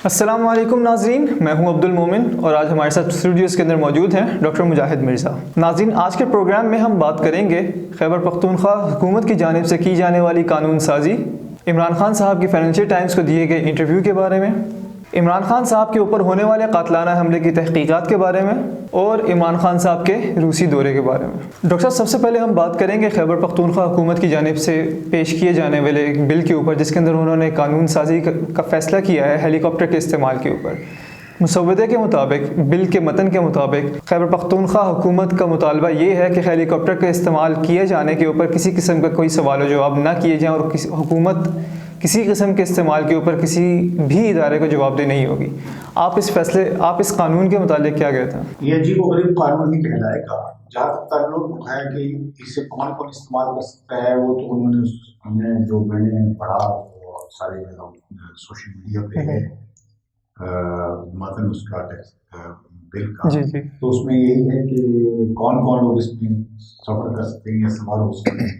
अस्सलाम वालेकुम नाज़रीन, मैं हूं अब्दुल मोमिन और आज हमारे साथ स्टूडियोज़ के अंदर मौजूद हैं डॉक्टर मुजाहिद मिर्ज़ा। नाज़रीन, आज के प्रोग्राम में हम बात करेंगे खैबर पख्तूनख्वा हुकूमत की जानिब से की जाने वाली कानून साजी, इमरान खान साहब की फाइनेंशियल टाइम्स को दिए गए इंटरव्यू के बारे में, इमरान खान साहब के ऊपर होने वाले कातलाना हमले की तहकीकात के बारे में और इमरान खान साहब के रूसी दौरे के बारे में। डॉक्टर साहब, सबसे पहले हम बात करेंगे खैबर पख्तूनख्वा हुकूमत की जानिब से पेश किए जाने वाले एक बिल के ऊपर, जिसके अंदर उन्होंने कानून साजी का फ़ैसला किया है हेलीकॉप्टर के इस्तेमाल के ऊपर। मुसव्वदे के मुताबिक, बिल के मतन के मुताबिक, खैबर पख्तूनख्वा हुकूमत का मुतालबा ये है कि हेलीकॉप्टर के इस्तेमाल किए जाने के ऊपर किसी किस्म का कोई सवाल व जवाब ना किए जाएँ और हुकूमत किसी किस्म के इस्तेमाल के ऊपर किसी भी इदारे को जवाबदेह नहीं होगी। आप इस कानून के मुतालिक क्या कहते हैं? ये अजीब व गरीब कानून ही कहलाएगा। जहाँ तक ताल्लुक है कि इसे कौन कौन इस्तेमाल कर सकता है, वो तो हमने जो मैंने पढ़ा वो सारे सोशल मीडिया पे है मतन उसका बिल का। जी जी। तो उसमें यही है कि कौन कौन लोग इसमें सफर कर सकते हैं या सवार हो सकते हैं।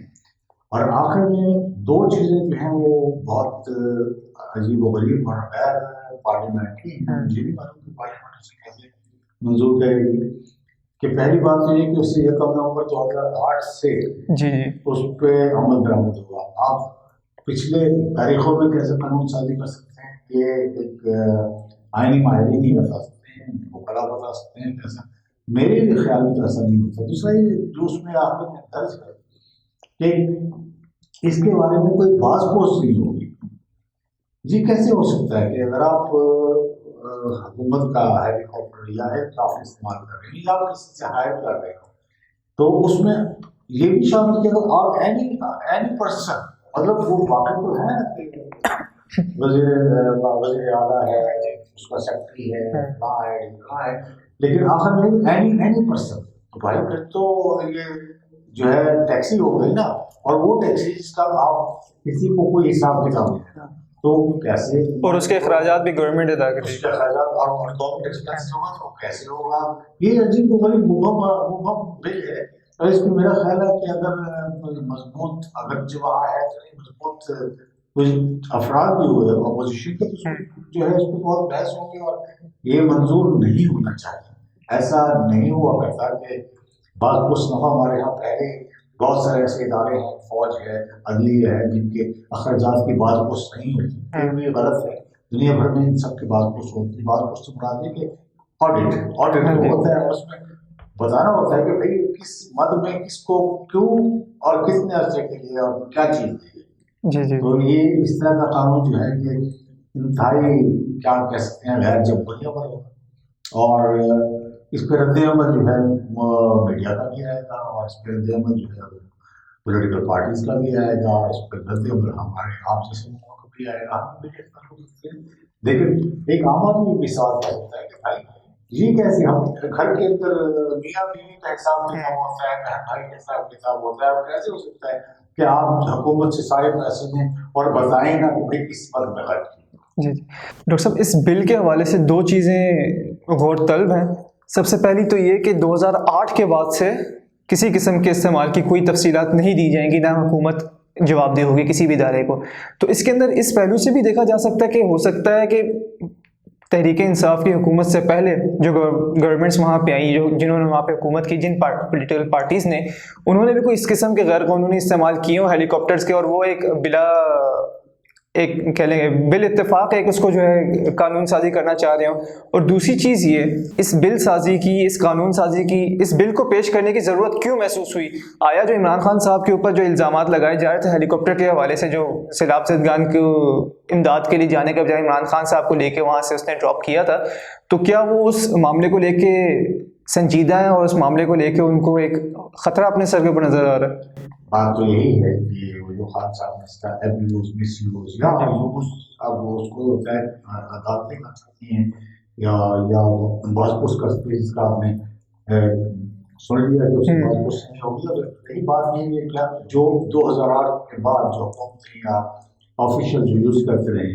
और आखिर में दो चीज़ें जो हैं वो बहुत अजीब व गरीब और गैर पार्लियामेंट्री हैं। मुझे नहीं मालूम कि पार्लियामेंट उसे कैसे मंजूर करेगी। कि पहली बात तो ये कि उससे 1 नवंबर 2008 से जी उस पर अमल दरामद होगा। आप पिछले तारीखों में कैसे कानून साजी कर सकते हैं, ये एक आईनी माहिरी नहीं बता सकते हैं, वकला बता सकते हैं कैसा। मेरे भी ख्याल में तो ऐसा नहीं होता। दूसरा ये जो उसमें आखिर में दर्ज है कि इसके बारे में कोई बाज पोस्ट नहीं होगी। जी कैसे हो सकता है कि अगर आप हुकूमत का हेलीकॉप्टर या एयरक्राफ्ट इस्तेमाल कर रहे हैं या आप किसी से हायर कर रहे हो, तो उसमें ये भी शामिल किया और एनी पर्सन, मतलब वो वाकई तो है ना कि वज़ीर आला है, उसका सेक्रेटरी है, कहाँ है, लेकिन आखिर में एनी पर्सन। तो भाई फिर तो ये जो है टैक्सी हो गई ना, और वो टैक्सी जिसका आप किसी को कोई हिसाब किताब नहीं देना, तो कैसे, और उसके अखराजात भी गवर्नमेंट अदा करेगी। उसके अखराजात और गवर्नमेंट एक्सपेंस होगा तो कैसे होगा। ये अजीब व गरीब मुबहम बिल है। और इसमें मेरा ख्याल है कि अगर मजबूत, अगर जो वहाँ है तो मजबूत कुछ अफराद भी हुए अपोजिशन के, तो जो है इस पर बहुत बहस होगी और ये मंजूर नहीं होना चाहिए। ऐसा नहीं हुआ करता कि बाद कुछ दफ़ा हमारे यहाँ पहले बहुत सारे ऐसे इदारे हैं, फौज है, अदलिया है, जिनके अखराजात की बात कुछ नहीं होती। ये गलत है। दुनिया भर में इन सब की बात कुछ होती है। बात कुछ तो बना दी कि ऑडिट तो होता है, उसमें बताना होता है कि भाई किस मद में किसको क्यों और कितने अर्से के लिए और क्या चीज़ दी। जी जी। तो ये इस तरह का कानून जो है कि इंतहाई क्या कह सकते हैं गैर जमहूरिया पर होगा। और इस पर रद्द-ए-अमल जो है मीडिया का भी आएगा और इस पर रद्द-ए-अमल जो है पॉलिटिकल पार्टीज का भी आएगा। इस पर रद्द-ए-अमल हमारे आप जैसे लोगों का भी आएगा। लेकिन एक आम आदमी भी सवाल कर सकता है कि भाई ये कैसे, हम घर के अंदर मियाँ बीवी का हिसाब किताब होता है, बहन भाई का हिसाब किताब होता है, और कैसे हो सकता है कि आप हुकूमत से सारे पैसे दें और बताएं ना कि भाई किस पद में खर्च किए। जी जी। डॉक्टर साहब, इस बिल के हवाले से दो चीज़ें गौर तलब हैं। सबसे पहली तो ये कि 2008 के बाद से किसी किस्म के इस्तेमाल की कोई तफसीलात नहीं दी जाएंगी, ना हुकूमत जवाबदेह होगी किसी भी इदारे को। तो इसके अंदर इस पहलू से भी देखा जा सकता है कि हो सकता है कि तहरीक इंसाफ की हुकूमत से पहले जो गवर्नमेंट्स वहाँ पे आई, जो जिन्होंने वहाँ पे हुकूमत की, जिन पॉलिटिकल पार्टीज़ ने, उन्होंने भी कोई इस किस्म के गैर कानूनी इस्तेमाल किए हों हेलीकॉप्टर्स के, और वो एक कह लेंगे बिल इत्तेफाक है कि उसको जो है कानून साजी करना चाह रहे हो। और दूसरी चीज़ ये, इस बिल साजी की, इस कानून साजी की, इस बिल को पेश करने की ज़रूरत क्यों महसूस हुई? आया जो इमरान खान साहब के ऊपर जो इल्ज़ामात लगाए जा रहे थे हेलीकॉप्टर के हवाले से, जो सैलाब ज़दगान को इमदाद के लिए जाने के बजाय इमरान खान साहब को लेके वहाँ से उसने ड्रॉप किया था, तो क्या वो उस मामले को लेके संजीदा है और उस मामले को लेके उनको एक ख़तरा अपने सर के ऊपर नज़र आ रहा है? बात तो यही है कि जो खान साहब ने इसका एब्यूज, मिसयूज या यूज, अब उसको होता है अदालतें कर सकती हैं या बहुत कुछ कर सकती है, जिसका आपने सुन लिया कि उसके बाद कुछ नहीं होगी। और यही बात नहीं है क्या जो 2008 के बाद जो हुकूमती या ऑफिशियल जो यूज करते रहे,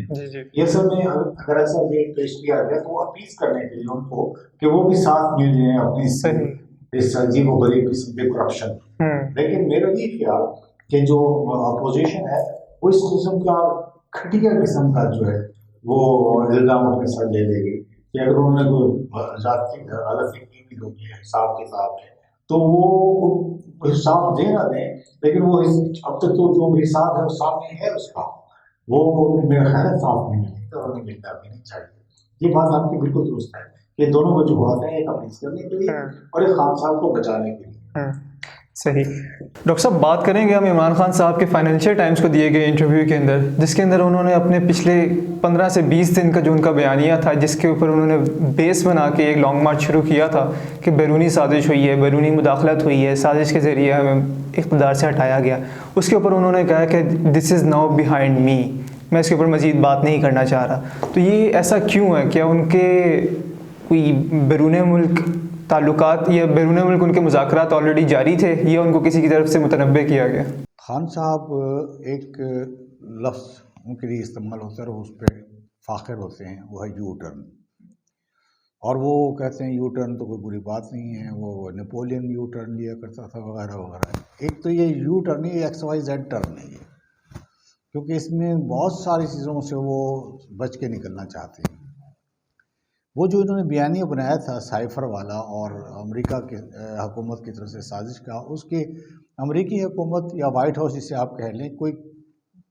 ये सब में अगर ऐसा बिल पेश किया गया तो अपील करने के लिए उनको कि वो भी साथ मिल जाए अपनी इस अजीब व गरीब किस्म के करप्शन। लेकिन मेरा ये ख्याल कि जो अपोजिशन है वो इस किस्म का घटिया किस्म का जो है वो इल्ज़ाम अपने सर ले लेगी कि अगर उन्होंने कोई ज़्यादती गलती की भी होगी हिसाब किताब में, तो वो हिसाब दे ना दें, लेकिन वो अब तक तो जो हिसाब है वो सामने है उसका, वो मेरा ख्याल है साफ नहीं मिलता और उन्हें मिलना भी नहीं चाहिए। ये बात आपकी बिल्कुल दुरुस्त है कि दोनों वजूहात हैं, एक अपील करने के लिए और एक खान साहब को बचाने के लिए। सही। डॉक्टर साहब, बात करेंगे हम इमरान खान साहब के फाइनेंशियल टाइम्स को दिए गए इंटरव्यू के अंदर, जिसके अंदर उन्होंने अपने पिछले 15 से 20 दिन का जो उनका बयानिया था, जिसके ऊपर उन्होंने बेस बना के एक लॉन्ग मार्च शुरू किया था कि बैरूनी साजिश हुई है, बैरूनी मुदाखलत हुई है, साजिश के ज़रिए हमें इक़्तिदार से हटाया गया। उसके ऊपर उन्होंने कहा कि this is now behind me, मैं इसके ऊपर मज़ीद बात नहीं करना चाह रहा। तो ये ऐसा क्यों है? क्या उनके कोई बैरून मुल्क ताल्लुकात या बैरून मुल्क उनके मुज़ाकरात ऑलरेडी जारी थे या उनको किसी की तरफ से मुतनब्बे किया गया? खान साहब एक लफ्ज़ उनके लिए इस्तेमाल होता है और उस पर फ़ाखिर होते हैं, वो है यू टर्न। और वो कहते हैं यू टर्न तो कोई बुरी बात नहीं है, वो नेपोलियन यू टर्न लिया करता था वगैरह वगैरह। एक तो ये यू टर्न ही XYZ टर्न नहीं है, क्योंकि इसमें बहुत सारी चीज़ों से वो बच के निकलना चाहते हैं। वो जो इन्होंने बयानिया बनाया था साइफर वाला और अमेरिका के हुकूमत की तरफ से साजिश का, उसके अमेरिकी हुकूमत या वाइट हाउस जिसे आप कह लें, कोई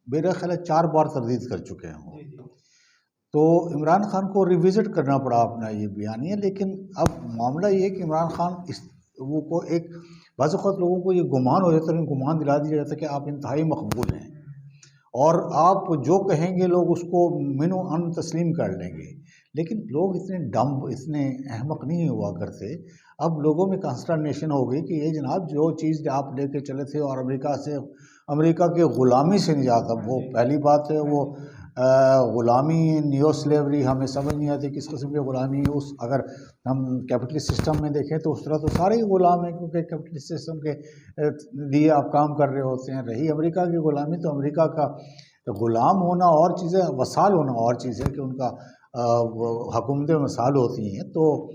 मेरा ख्याल है 4 बार तरदीद कर चुके हैं वो। तो इमरान खान को रिविज़िट करना पड़ा अपना ये बयानिया। लेकिन अब मामला ये है कि इमरान खान इस वो को एक बाज़ औक़ात लोगों को ये गुमान हो जाता है, उन्हें गुमान दिला दिया जाता है कि आप इंतहाई मकबूल हैं और आप जो कहेंगे लोग उसको मिनो अन तस्लीम कर लेंगे। लेकिन लोग इतने डम्ब, इतने अहमक नहीं हुआ करते। अब लोगों में कंस्टर्नेशन हो गई कि ये जनाब जो चीज़ आप लेके चले थे और अमेरिका के ग़ुलामी से निजात, अब वो पहली बात है वो ग़ुलामी नियो स्लेवरी हमें समझ नहीं आती किस किस्म की ग़ुलामी है। उस अगर हम कैपिटलिस्ट सिस्टम में देखें तो उस तरह तो सारे ही ग़ुलाम हैं, क्योंकि कैपिटलिस्ट सिस्टम के लिए आप काम कर रहे होते हैं। रही अमेरिका की ग़ुलामी, तो अमेरिका का ग़ुलाम होना और चीज़ है, वसाल होना और चीज़ है कि उनका हुकूमतें वसाल होती हैं, तो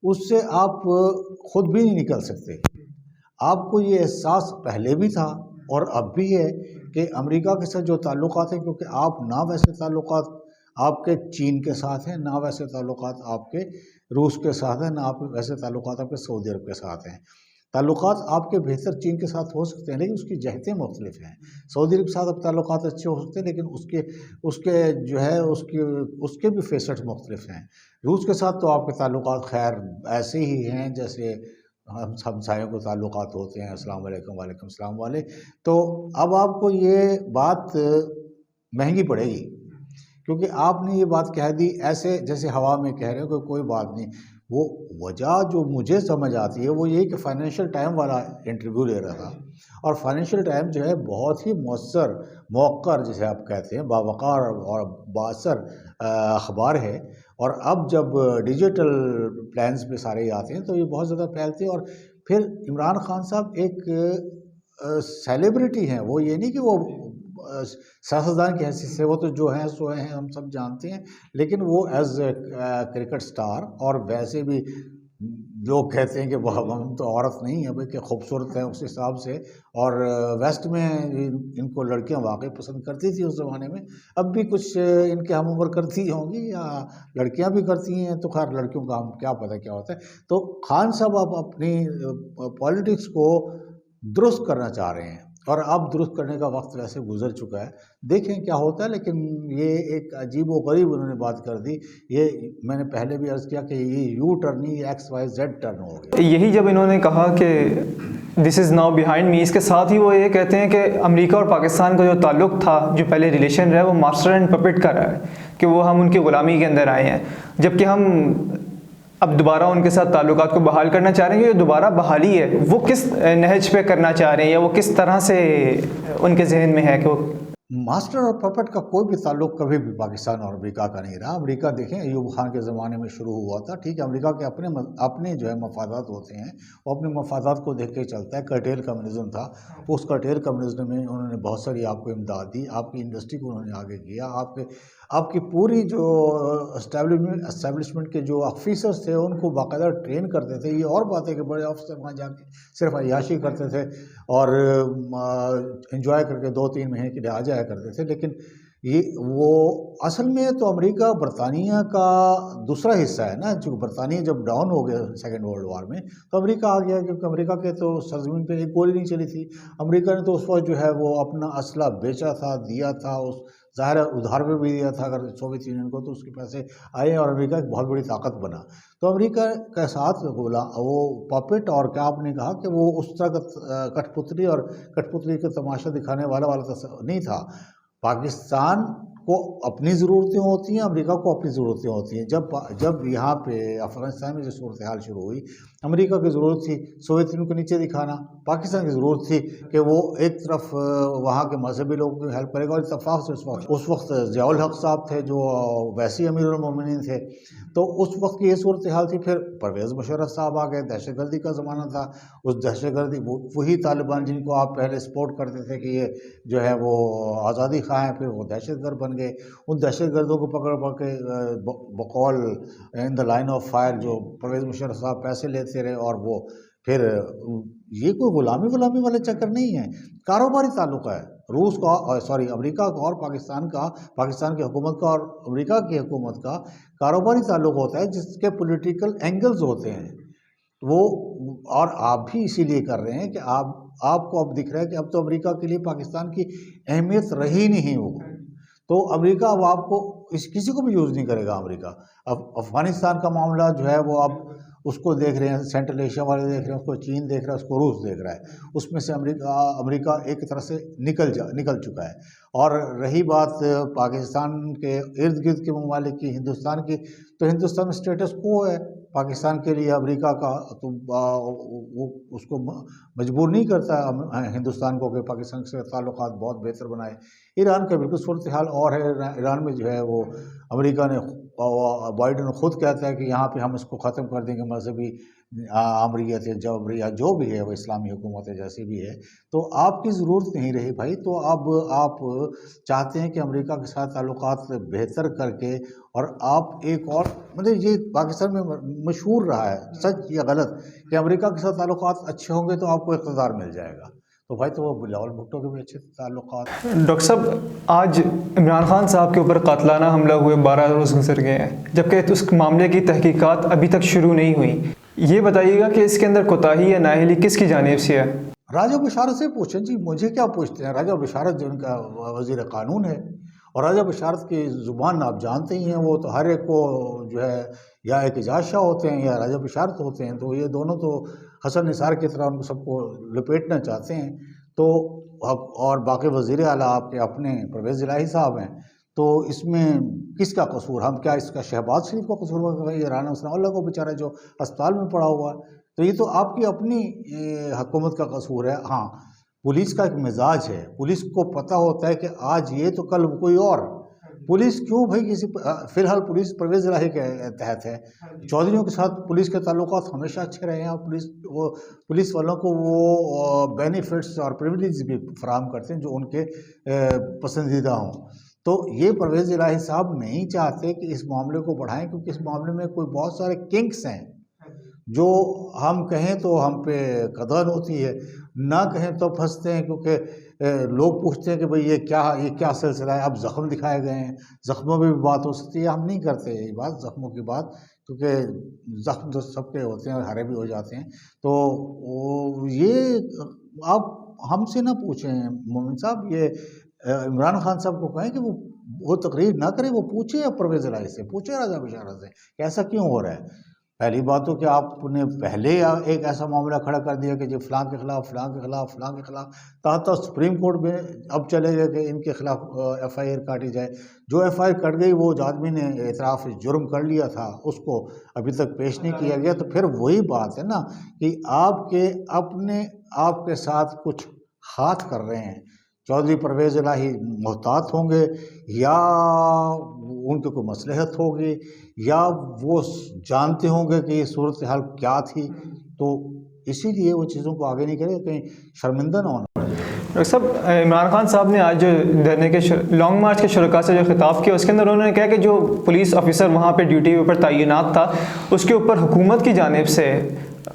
उससे आप ख़ुद भी नहीं निकल सकते। आपको ये एहसास पहले भी था और अब भी है कि अमेरिका के साथ जो ताल्लुकात हैं, क्योंकि आप ना वैसे ताल्लुकात आपके चीन के साथ हैं, ना वैसे ताल्लुकात आपके रूस के साथ हैं, ना आप वैसे ताल्लुकात आपके सऊदी अरब के साथ हैं। ताल्लुकात आपके बेहतर चीन के साथ हो सकते हैं, लेकिन उसकी जहतें मुख्तलिफ हैं। सऊदी अरब के साथ अब ताल्लुकात अच्छे हो सकते हैं, लेकिन उसके जो है उसके भी फेसेट्स मुख्तलिफ हैं। रूस के साथ तो आपके ताल्लुकात खैर ऐसे ही हैं जैसे हम हमसायों को ताल्लुकात होते हैं, अस्सलाम वालेकुम वालेकुम सलाम वाले। तो अब आपको ये बात महंगी पड़ेगी, क्योंकि आपने ये बात कह दी ऐसे जैसे हवा में कह रहे हो कि कोई बात नहीं। वो वजह जो मुझे समझ आती है वो ये कि फाइनेंशियल टाइम वाला इंटरव्यू ले रहा था, और फाइनेंशियल टाइम जो है बहुत ही मौसर मौक़र जिसे आप कहते हैं, बावक़ार और बाअसर अखबार है। और अब जब डिजिटल प्लान्स पे सारे आते हैं तो ये बहुत ज़्यादा फैलते हैं। और फिर इमरान खान साहब एक सेलिब्रिटी हैं, वो ये नहीं कि वो सियासतदान की हैसियत से, वो तो जो हैं सो हैं, हम सब जानते हैं। लेकिन वो एज ए क्रिकेट स्टार, और वैसे भी लोग कहते हैं कि वह हम तो औरत नहीं है बल्कि खूबसूरत है उस हिसाब से। और वेस्ट में इनको लड़कियां वाकई पसंद करती थी उस ज़माने में, अब भी कुछ इनके हम उम्र करती होंगी या लड़कियां भी करती हैं, तो खैर लड़कियों का हम क्या पता क्या होता है। तो खान साहब आप अपनी पॉलिटिक्स को दुरुस्त करना चाह रहे हैं, और अब दुरुस्त करने का वक्त वैसे गुजर चुका है, देखें क्या होता है। लेकिन ये एक अजीब व गरीब उन्होंने बात कर दी। ये मैंने पहले भी अर्ज़ किया कि ये यू टर्न ही XYZ टर्न हो गया। यही जब इन्होंने कहा कि this is now behind me, इसके साथ ही वो ये कहते हैं कि अमेरिका और पाकिस्तान का जो ताल्लुक़ था, जो पहले रिलेशन रहा है, वो मास्टर एंड पपेट का रहा है कि वो हम उनकी ग़ुलामी के अंदर आए हैं, जबकि हम अब दोबारा उनके साथ ताल्लुकात को बहाल करना चाह रहे हैं। ये दोबारा बहाली है वो किस नहज पे करना चाह रहे हैं, या वो किस तरह से उनके जहन में है कि वो मास्टर और पपेट का कोई भी ताल्लुक़ कभी भी पाकिस्तान और अमेरिका का नहीं रहा। अमेरिका देखें अयूब खान के ज़माने में शुरू हुआ था, ठीक है। अमेरिका के अपने जो है मफादात होते हैं, वो अपने मफादात को देख के चलता है। कर्टेल कम्युनिज़म था, उस कर्टेल कम्युनिज़म में उन्होंने बहुत सारी आपको इमदाद दी, आपकी इंडस्ट्री को उन्होंने आगे किया, आपकी पूरी जो एस्टेब्लिशमेंट के जो ऑफिसर्स थे उनको बाकायदा ट्रेन करते थे। ये और बात है कि बड़े ऑफिसर वहाँ जाके सिर्फ अय्याशी करते थे और एंजॉय करके 2-3 महीने के लिए आ जाया करते थे। लेकिन ये वो असल में तो अमेरिका बरतानिया का दूसरा हिस्सा है ना, जो बरतानिया जब डाउन हो गया सेकेंड वर्ल्ड वॉर में तो अमेरिका आ गया, क्योंकि अमेरिका के तो सरजमीन पे एक गोली नहीं चली थी। अमेरिका ने तो उस वक्त जो है वो अपना असला बेचा था, दिया था, उस ज़ाहिर उधार पे भी दिया था अगर सोवियत यूनियन को, तो उसके पैसे आए और अमेरिका एक बहुत बड़ी ताकत बना। तो अमेरिका के साथ बोला वो पपेट, और क्या आपने कहा कि वो उस तरह का कठपुतली और कठपुतली का तमाशा दिखाने वाला नहीं था। पाकिस्तान को अपनी ज़रूरतें होती हैं, अमेरिका को अपनी ज़रूरतें होती हैं। जब यहाँ पे अफ़गानिस्तान में जो सूरत हाल शुरू हुई, अमेरिका की ज़रूरत थी सोवियत यूनियन को नीचे दिखाना, पाकिस्तान की ज़रूरत थी कि वो एक तरफ वहाँ के मजहबी लोगों की हेल्प करेगा, और इत्तफाक से उस वक्त ज़ियाउल हक साहब थे जो वैसे ही अमीरुल मोमिनीन थे, तो उस वक्त की ये सूरत हाल थी। फिर परवेज़ मुशर्रफ साहब आ गए, दहशतगर्दी का ज़माना था, उस दहशतगर्दी वही तालिबान जिनको आप पहले सपोर्ट करते थे कि ये जो है वो आज़ादी खा हैं, फिर वो दहशतगर्द बन गए। उन दहशतगर्दों को पकड़ के बकौल in the line of fire जो परवेज़ मुशर्रफ साहब पैसे लेते रहे, और वो फिर ये कोई गुलामी वाले चक्कर नहीं है, कारोबारी ताल्लुक़ है रूस का, सॉरी अमेरिका का और पाकिस्तान का, पाकिस्तान की हुकूमत का और अमेरिका की हुकूमत का कारोबारी ताल्लुक़ होता है, जिसके पॉलिटिकल एंगल्स होते हैं वो। और आप भी इसीलिए कर रहे हैं कि आपको अब दिख रहा है कि अब तो अमेरिका के लिए पाकिस्तान की अहमियत रही नहीं हो, तो अमेरिका अब आपको किसी को भी यूज़ नहीं करेगा। अमेरिका अब अफ़गानिस्तान का मामला जो है वो अब उसको देख रहे हैं, सेंट्रल एशिया वाले देख रहे हैं, उसको चीन देख रहा है, उसको रूस देख रहा है, उसमें से अमेरिका एक तरह से निकल चुका है। और रही बात पाकिस्तान के इर्द गिर्द के ममालिक की, हिंदुस्तान की, तो हिंदुस्तान में स्टेटस को है पाकिस्तान के लिए अमेरिका का, तो वो उसको मजबूर नहीं करता हिंदुस्तान को कि पाकिस्तान से ताल्लुकात बहुत बेहतर बनाए। ईरान का बिल्कुल सूरत हाल और है। ईरान में जो है वो अमेरिका ने, बाइडन खुद कहता है कि यहाँ पे हम इसको ख़त्म कर देंगे, मजहबी आमरीत है, जबरी या जो भी है वो इस्लामी हुकूमत है जैसी भी है, तो आपकी ज़रूरत नहीं रही भाई। तो अब आप चाहते हैं कि अमेरिका के साथ ताल्लुकात बेहतर करके, और आप एक और मतलब ये पाकिस्तान में मशहूर रहा है, सच या गलत, कि अमेरिका के साथ ताल्लुकात अच्छे होंगे तो आपको इक़्तिदार मिल जाएगा। तो भाई तो वो बिलावल भुट्टो के भी अच्छे ताल्लुकात। डॉक्टर साहब, आज इमरान खान साहब के ऊपर कातलाना हमला हुए 12 रोज़ गुजर गए हैं, जबकि उस मामले की तहकीकात अभी तक शुरू नहीं हुई। ये बताइएगा कि इसके अंदर कोताही या नाअहली किसकी जानिब से है? राजा बशारत से पूछें जी, मुझे क्या पूछते हैं। राजा बशारत जो उनका वज़ीर क़ानून है, और राजा बशारत की ज़ुबान आप जानते ही हैं, वो तो हर एक को जो है या एक एजाज शाह होते हैं या राजा बशारत होते हैं, तो ये दोनों तो हसन निसार की तरह उनको सबको लपेटना चाहते हैं। तो और बाकी वज़ीर आला आपके अपने परवेज़ इलाही साहब हैं, तो इसमें किसका कसूर? हम क्या इसका शहबाज शरीफ का कसूर होगा? ये राना हुसैन को बेचारा जो अस्पताल में पड़ा हुआ है, तो ये तो आपकी अपनी हुकूमत का कसूर है। हाँ, पुलिस का एक मिजाज है, पुलिस को पता होता है कि आज ये तो कल कोई और। पुलिस क्यों भाई किसी, फ़िलहाल पुलिस परवेज़ इलाही के तहत है, चौधरियों के साथ पुलिस के ताल्लुकात हमेशा अच्छे रहे हैं, और पुलिस वालों को वो बेनिफिट्स और प्रिविलेज भी फराहम करते हैं जो उनके पसंदीदा हों। तो ये परवेज़ इलाही साहब नहीं चाहते कि इस मामले को बढ़ाएं, क्योंकि इस मामले में कोई बहुत सारे किंग्स हैं जो हम कहें तो हम पे कदर होती है, ना कहें तो फंसते हैं, क्योंकि लोग पूछते हैं कि भाई ये क्या सिलसिला है। अब ज़ख्म दिखाए गए हैं, ज़ख्मों में भी बात हो सकती है, हम नहीं करते ये बात, ज़ख्मों की बात, क्योंकि ज़ख्म तो सबके होते हैं और हरे भी हो जाते हैं। तो ये आप हमसे ना पूछें मोमिन साहब, ये इमरान खान साहब को कहें कि वो तकरीर ना करें, वो पूछे परवेज़ इलाही से, पूछे राजा बशारत से कि ऐसा क्यों हो रहा है। पहली बात तो कि आपने पहले एक ऐसा मामला खड़ा कर दिया कि जो फ़लाँ के ख़िलाफ़ ताता सुप्रीम कोर्ट में अब चले गए कि इनके ख़िलाफ़ FIR काटी जाए। जो FIR कट गई वो आदमी ने एतराफ़ जुर्म कर लिया था, उसको अभी तक पेश नहीं किया गया। तो फिर वही बात है ना कि आपके साथ कुछ हाथ कर रहे हैं। चौधरी परवेज़ इलाही मोहतात होंगे या उनकी कोई मसलहत होगी, या वो जानते होंगे कि ये सूरत हाल क्या थी, तो इसीलिए वो चीज़ों को आगे नहीं करेंगे, कहीं शर्मिंदा ना होना। डॉक्टर साहब, इमरान खान साहब ने आज जो धरने के लॉन्ग मार्च के शुरका से जो खिताब किया, उसके अंदर उन्होंने कहा कि जो पुलिस ऑफिसर वहाँ पे ड्यूटी के ऊपर तैनात था, उसके ऊपर हुकूमत की जानिब से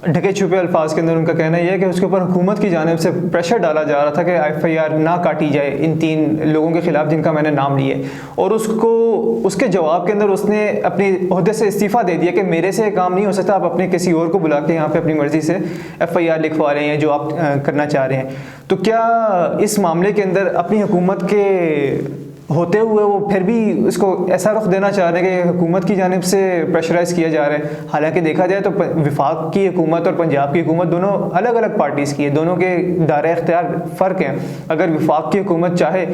ढके छुपे अल्फाज के अंदर उनका कहना यह है कि उसके ऊपर हुकूमत की जानिब से प्रेशर डाला जा रहा था कि FIR ना काटी जाए इन 3 लोगों के ख़िलाफ़ जिनका मैंने नाम लिया, और उसके जवाब के अंदर उसने अपने ओहदे से इस्तीफ़ा दे दिया कि मेरे से काम नहीं हो सकता, आप अपने किसी और को बुला के यहाँ पे अपनी मर्ज़ी से FIR लिखवा रहे हैं जो आप करना चाह रहे हैं। तो क्या इस मामले के अंदर अपनी हुकूमत के होते हुए वो फिर भी इसको ऐसा रुख देना चाह रहे हैं कि हुकूमत की जानिब से प्रेशराइज़ किया जा रहा है? हालांकि देखा जाए तो वफाक की हुकूमत और पंजाब की हुकूमत दोनों अलग अलग पार्टीज़ की है, दोनों के दायरे इख्तियार फ़र्क हैं। अगर वफाक की हुकूमत चाहे,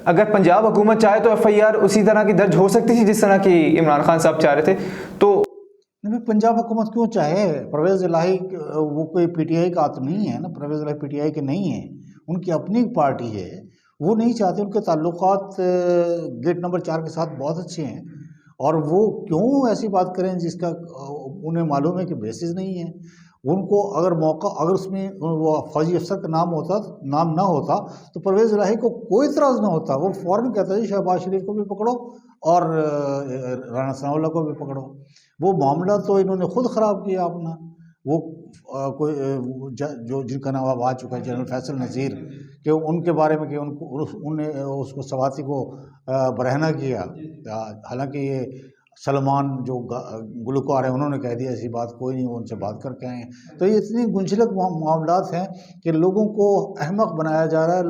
अगर पंजाब हुकूमत चाहे तो FIR उसी तरह की दर्ज हो सकती थी जिस तरह की इमरान खान साहब चाह रहे थे। तो नहीं, पंजाब हुकूमत क्यों चाहे? परवेज़ इलाही वो कोई PTI का तो नहीं है ना, परवेज़ इलाही PTI के नहीं है, उनकी अपनी पार्टी है, वो नहीं चाहते। उनके ताल्लुकात गेट नंबर 4 के साथ बहुत अच्छे हैं, और वो क्यों ऐसी बात करें जिसका उन्हें मालूम है कि बेसिस नहीं है। उनको अगर मौका, अगर उसमें वो फौजी अफसर का नाम ना होता तो परवेज़ इलाही को कोई इतराज़ ना होता, वो फ़ौरन कहता है शहबाज शरीफ को भी पकड़ो और राना सनाउल्लाह को भी पकड़ो। वो मामला तो इन्होंने खुद ख़राब किया अपना। वो कोई जो जिनका नाम अब आ चुका है जनरल फैसल नज़ीर, कि उनके बारे में कि उनने उसको सवाती को बरहना किया। हालांकि ये सलमान जो गुलकार हैं उन्होंने कह दिया ऐसी बात कोई नहीं, वो उनसे बात करके आए हैं। तो ये इतनी गुंझलक मामलात हैं कि लोगों को अहमक बनाया जा रहा है।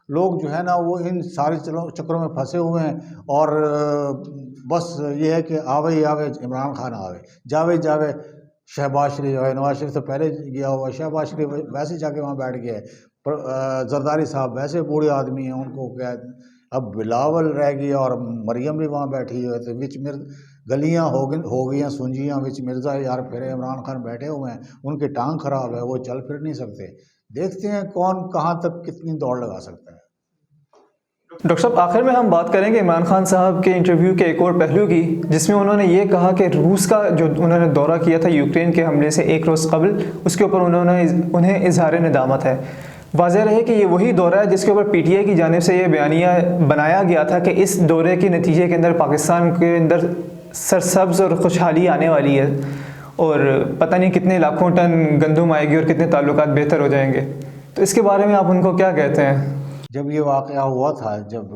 लोग जो है ना वो इन सारे चक्करों में फंसे हुए हैं, और बस ये है कि आवे इमरान खान आवे, जावे शहबाज शरीफ आवे। नवाज शरीफ तो पहले गया हुआ, शहबाज शरीफ वैसे जाके वहाँ बैठ गया है। जरदारी साहब वैसे बूढ़े आदमी हैं, उनको क्या, अब बिलावल रह गया और मरियम भी वहाँ बैठी है। तो विच गलियाँ हो गई सुंजियाँ, विच मिर्ज़ा यार फिर इमरान खान बैठे हुए हैं, उनकी टांग खराब है, वो चल फिर नहीं सकते। देखते हैं कौन कहाँ तक कितनी दौड़ लगा सकता है। डॉक्टर साहब, आखिर में हम बात करेंगे इमरान खान साहब के इंटरव्यू के एक और पहलू की, जिसमें उन्होंने ये कहा कि रूस का जो उन्होंने दौरा किया था यूक्रेन के हमले से एक रोज़ कबल, उसके ऊपर उन्हें इजहार नदामत है। वाज़ेह रहे कि ये वही दौरा है जिसके ऊपर PTI की जानिब से ये बयानिया बनाया गया था कि इस दौरे के नतीजे के अंदर पाकिस्तान के अंदर सरसब्ज़ और खुशहाली आने वाली है, और पता नहीं कितने लाखों टन गंदम आएगी और कितने ताल्लुकात बेहतर हो जाएंगे। तो इसके बारे में आप उनको क्या कहते हैं? जब ये वाक़या हुआ था, जब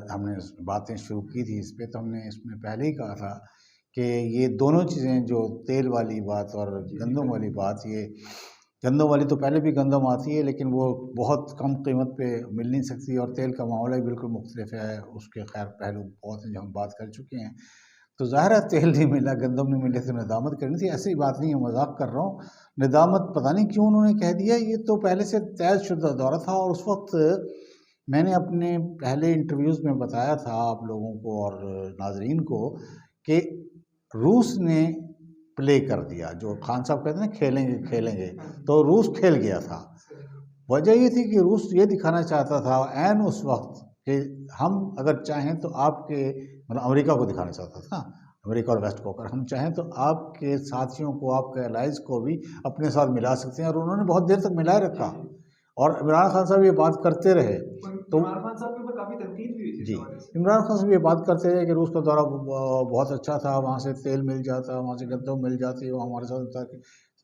हमने बातें शुरू की थी इस पर, तो हमने इसमें पहले ही कहा था कि ये दोनों चीज़ें, जो तेल वाली बात और गंदम वाली बात, ये गंदम वाली तो पहले भी गंदम आती है लेकिन वो बहुत कम कीमत पे मिल नहीं सकती, और तेल का मामला भी बिल्कुल मुख्तलिफ है। उसके खैर पहलू बहुत हैं जो हम बात कर चुके हैं। तो ज़ाहिर है तेल नहीं मिला, गंदम नहीं मिले तो नदामत करनी थी। ऐसी बात नहीं है, मजाक कर रहा हूँ। नदामत पता नहीं क्यों उन्होंने कह दिया, ये तो पहले से तयशुदा दौरा था। और उस वक्त मैंने अपने पहले इंटरव्यूज़ में बताया था आप लोगों को और नाजरीन को कि रूस ने प्ले कर दिया, जो खान साहब कहते हैं खेलेंगे, तो रूस खेल गया था। वजह ये थी कि रूस ये दिखाना चाहता था ऐन उस वक्त कि हम अगर चाहें तो आपके, मतलब अमेरिका को दिखाना चाहता था, अमेरिका और वेस्ट को, अगर हम चाहें तो आपके साथियों को, आपके एलाइज को भी अपने साथ मिला सकते हैं। और उन्होंने बहुत देर तक मिलाए रखा, और इमरान खान साहब ये बात करते रहे। तो इमरान खान साहब के ऊपर काफ़ी तनकीद भी हुई थी जी, इमरान खान साहब ये बात करते रहे कि रूस का दौरा बहुत अच्छा था, वहाँ से तेल मिल जाता, वहाँ से गंदम मिल जाती, वो हमारे साथ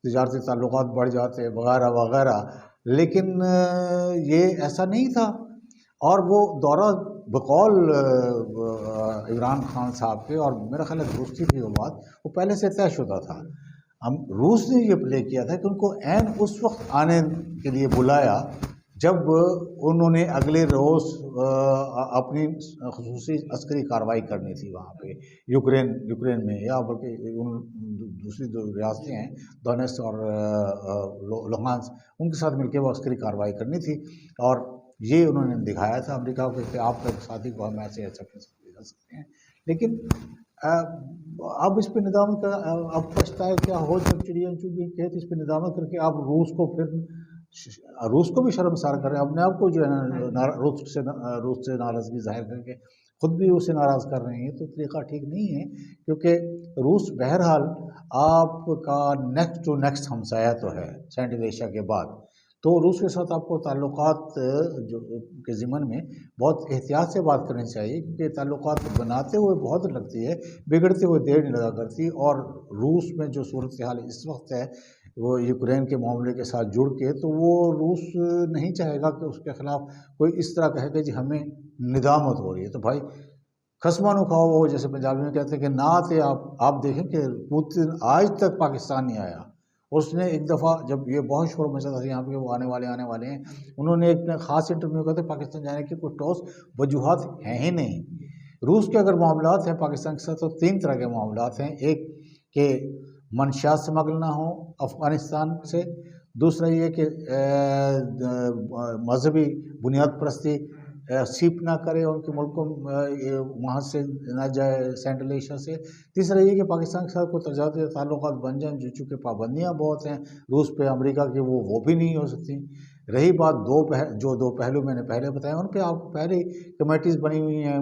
तिजारती ताल्लुकात बढ़ जाते वगैरह वगैरह। लेकिन ये ऐसा नहीं था, और वो दौरा बकौल इमरान खान साहब के, और मेरा ख्याल है दोस्ती थी वो बात, वो पहले से तयशुदा था। हम रूस ने ये प्ले किया था कि उनको ऐन उस वक्त आने के लिए बुलाया जब उन्होंने अगले रोज़ अपनी ख़ुसूसी अस्करी कार्रवाई करनी थी वहाँ पे यूक्रेन में, या बल्कि दूसरी जो रियासतें हैं दोनेत्स्क और लुहांस्क, उनके साथ मिलकर वो अस्करी कार्रवाई करनी थी। और ये उन्होंने दिखाया था अमेरिका को कि आप तक साथी को हम ऐसे कर सकते हैं। लेकिन अब इस पर निदामत कर, अब पछताए क्या हो, जब चिड़िया चुगी खेत, इस पर निदामत करके आप रूस को भी शर्मसार कर रहे हैं, अपने आप को जो है ना रूस से नाराज़गी जाहिर करके खुद भी उससे नाराज़ कर रहे हैं। तो तरीक़ा ठीक नहीं है, क्योंकि रूस बहरहाल आपका नेक्स्ट टू नेक्स्ट हमसाया तो है सेंट्रल एशिया के बाद। तो तो रूस के साथ आपको ताल्लुकात जो के ज़िमन में बहुत एहतियात से बात करनी चाहिए, क्योंकि ताल्लुकात बनाते हुए बहुत लगती है, बिगड़ते हुए देर नहीं लगा करती। और रूस में जो सूरत हाल इस वक्त है वो यूक्रेन के मामले के साथ जुड़ के, तो वो रूस नहीं चाहेगा कि उसके ख़िलाफ़ कोई इस तरह कहे कि जी हमें निदामत हो रही है। तो भाई खसमानो खाओ, वो जैसे पंजाबी में कहते हैं कि ना आते आप देखें कि पुतिन आज तक पाकिस्तान नहीं आया। और उसने एक दफ़ा जब ये बहुत शोर मचा था यहाँ पे वो आने वाले हैं, उन्होंने एक ख़ास इंटरव्यू कहते पाकिस्तान जाने की कोई ठोस वजूहात हैं ही नहीं। रूस के अगर मामलात हैं पाकिस्तान के साथ, तो 3 तरह के मामलात हैं। एक कि मंशियात स्मगल ना हो अफ़गानिस्तान से, दूसरा ये कि मजहबी बुनियाद परस्ती सीप ना करे उनके मुल्कों वहाँ से ना जाए सेंट्रल एशिया से। तीसरा ये कि पाकिस्तान के साथ कोई तजारती ताल्लुकात बन जाएँ, जो चूँकि पाबंदियाँ बहुत हैं रूस पे अमेरिका की, वो भी नहीं हो सकती। रही बात दो पहलू मैंने पहले बताए, उन पे आप पहले ही कमेटीज़ बनी हुई हैं,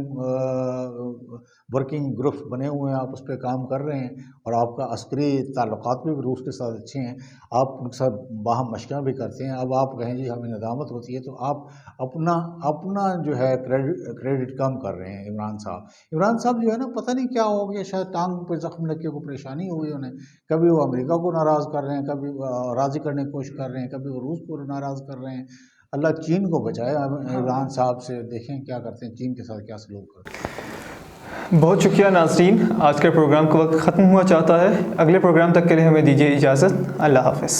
वर्किंग ग्रुप्स बने हुए हैं, आप उस पर काम कर रहे हैं, और आपका अस्करी ताल्लुकात भी रूस के साथ अच्छे हैं, आप उनके साथ बाहम मशक़ें भी करते हैं। अब आप कहें जी हमें नदामत होती है, तो आप अपना जो है क्रेडिट कम कर रहे हैं। इमरान साहब जो है ना, पता नहीं क्या हो गया, शायद टांग पे ज़ख्म लग के कोई परेशानी हो गई उन्हें। कभी वो अमेरिका को नाराज़ कर रहे हैं, कभी राज़ी करने की कोशिश कर रहे हैं, कभी वो रूस को नाराज़ कर रहे हैं। अल्लाह चीन को बचाए इमरान साहब से, देखें क्या करते हैं, चीन के साथ क्या सलूक करते हैं। बहुत शुक्रिया नाज़रीन, आज का प्रोग्राम का वक्त ख़त्म हुआ चाहता है। अगले प्रोग्राम तक के लिए हमें दीजिए इजाज़त। अल्लाह हाफ़िज़।